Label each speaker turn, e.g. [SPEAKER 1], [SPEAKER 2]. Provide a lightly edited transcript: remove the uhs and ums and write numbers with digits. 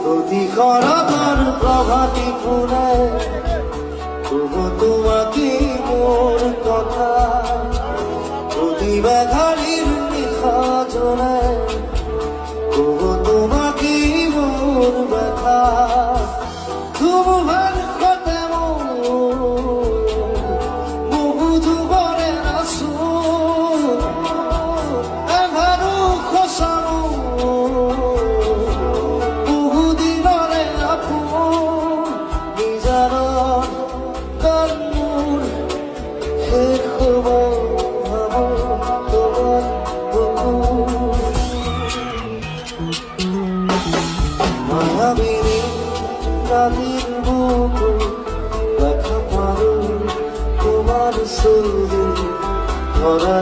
[SPEAKER 1] প্রতিক্ষণতার প্রভাতী ফুলে তবু তোমাকে মোর কথা প্রতিবাধারীর নিশা জলে তবু তোমাকে মোর ব্যথা তবু ভান কথা বহু যুগরে আসো এভারু খসানো মায়াবিনী রাতের বুকু দেখা পারো তোমার ছবি ধরা